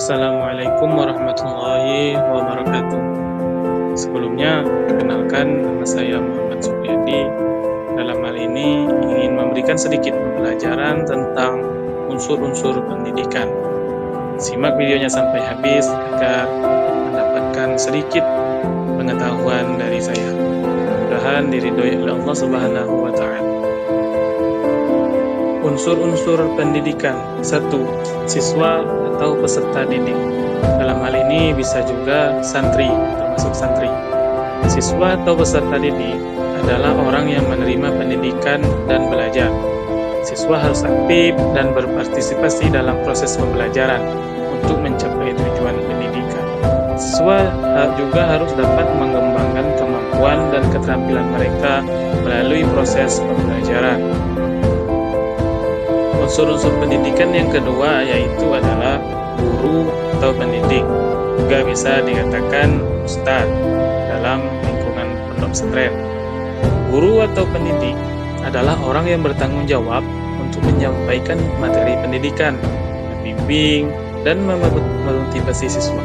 Assalamualaikum warahmatullahi wabarakatuh. Sebelumnya, perkenalkan nama saya Muhammad Supriyadi. Dalam hal ini ingin memberikan sedikit pembelajaran tentang unsur-unsur pendidikan. Simak videonya sampai habis agar mendapatkan sedikit pengetahuan dari saya. Mudah-mudahan diridhoi oleh Allah Subhanahu wa Ta'ala. Unsur-unsur pendidikan. 1. Siswa atau peserta didik. Dalam hal ini bisa juga santri, termasuk santri. Siswa atau peserta didik adalah orang yang menerima pendidikan dan belajar. Siswa harus aktif dan berpartisipasi dalam proses pembelajaran untuk mencapai tujuan pendidikan. Siswa juga harus dapat mengembangkan kemampuan dan keterampilan mereka melalui proses pembelajaran. Unsur-unsur pendidikan yang kedua yaitu adalah guru atau pendidik. Juga bisa dikatakan ustadz dalam lingkungan pondok pesantren. Guru atau pendidik adalah orang yang bertanggung jawab untuk menyampaikan materi pendidikan, membimbing, dan memotivasi siswa.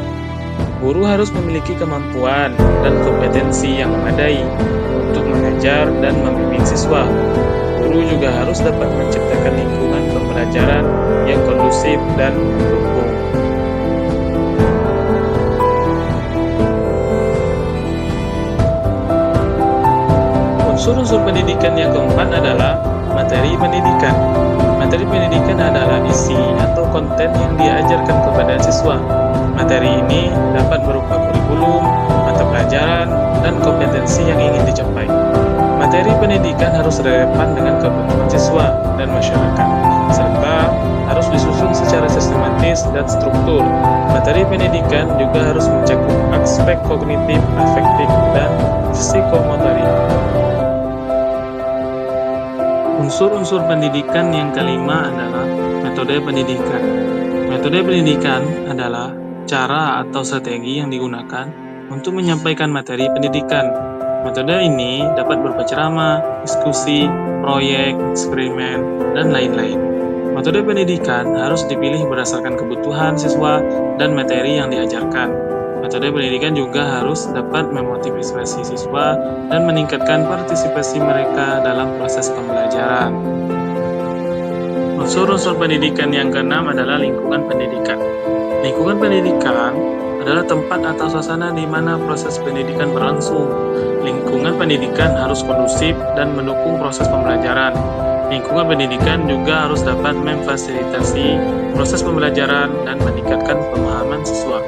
Guru harus memiliki kemampuan dan kompetensi yang memadai untuk mengajar dan membimbing siswa. Guru juga harus dapat menciptakan lingkungan pembelajaran yang kondusif dan mendukung. Unsur-unsur pendidikan yang keempat adalah materi pendidikan. Materi pendidikan adalah isi atau konten yang diajarkan kepada siswa. Materi ini dapat berupa kurikulum, mata pelajaran, dan kompetensi yang ingin dicapai. Materi pendidikan harus relevan dengan kebutuhan siswa dan masyarakat, serta harus disusun secara sistematis dan struktur. Materi pendidikan juga harus mencakup aspek kognitif, afektif, dan psikomotorik. Unsur-unsur pendidikan yang kelima adalah metode pendidikan. Metode pendidikan adalah cara atau strategi yang digunakan untuk menyampaikan materi pendidikan. Metode ini dapat berupa ceramah, diskusi, proyek, eksperimen, dan lain-lain. Metode pendidikan harus dipilih berdasarkan kebutuhan siswa dan materi yang diajarkan. Metode pendidikan juga harus dapat memotivasi siswa dan meningkatkan partisipasi mereka dalam proses pembelajaran. Unsur-unsur pendidikan yang keenam adalah lingkungan pendidikan. Lingkungan pendidikan adalah tempat atau suasana di mana proses pendidikan berlangsung. Lingkungan pendidikan harus kondusif dan mendukung proses pembelajaran. Lingkungan pendidikan juga harus dapat memfasilitasi proses pembelajaran dan meningkatkan pemahaman siswa.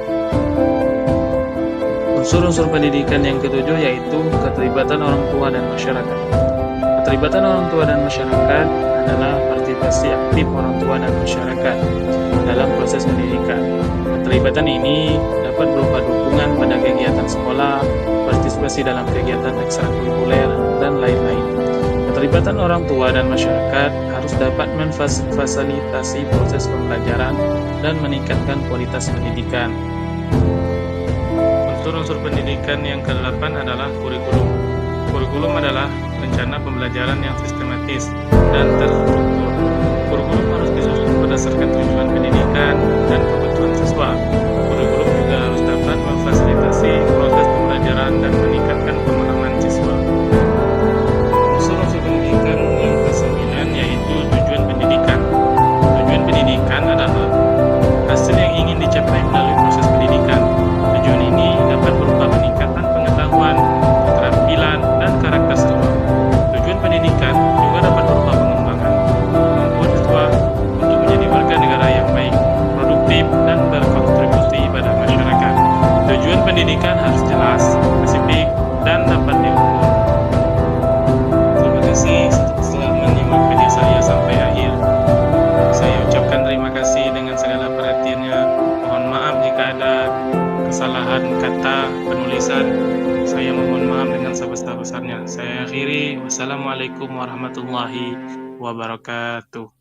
Unsur-unsur pendidikan yang ketujuh yaitu keterlibatan orang tua dan masyarakat. Keterlibatan orang tua dan masyarakat adalah partisipasi aktif orang tua dan masyarakat dalam proses pendidikan. Keterlibatan ini dapat berupa dukungan pada kegiatan sekolah, partisipasi dalam kegiatan ekstrakurikuler, dan lain-lain. Keterlibatan orang tua dan masyarakat harus dapat memfasilitasi proses pembelajaran dan meningkatkan kualitas pendidikan. Unsur-unsur pendidikan yang ke-8 adalah kurikulum. Kurikulum adalah rencana pembelajaran yang sistematis dan terstruktur. Kurikulum harus disusun berdasarkan tujuan pendidikan dan kebutuhan siswa. Kurikulum juga harus dapat memfasilitasi proses pembelajaran dan meningkatkan pemahaman siswa. Unsur-unsur pendidikan yang ke-9 yaitu tujuan pendidikan. Tujuan pendidikan adalah hasil yang ingin dicapai melalui proses pendidikan. Tujuan ini dapat berupa peningkatan pengetahuan, keterampilan, dan karakter siswa. Tujuan pendidikan juga dapat berupa pengembangan kemampuan siswa untuk menjadi warga negara yang baik, produktif, dan berkontribusi pada masyarakat. Tujuan pendidikan harus jelas, spesifik, dan dapat diukur. Terima kasih telah menyimak video saya sampai akhir. Saya ucapkan terima kasih dengan segala perhatiannya. Mohon maaf jika ada kesalahan kata penulisan. Saya mohon maaf dengan sebesar-besarnya. Saya akhiri. Wassalamualaikum warahmatullahi wabarakatuh.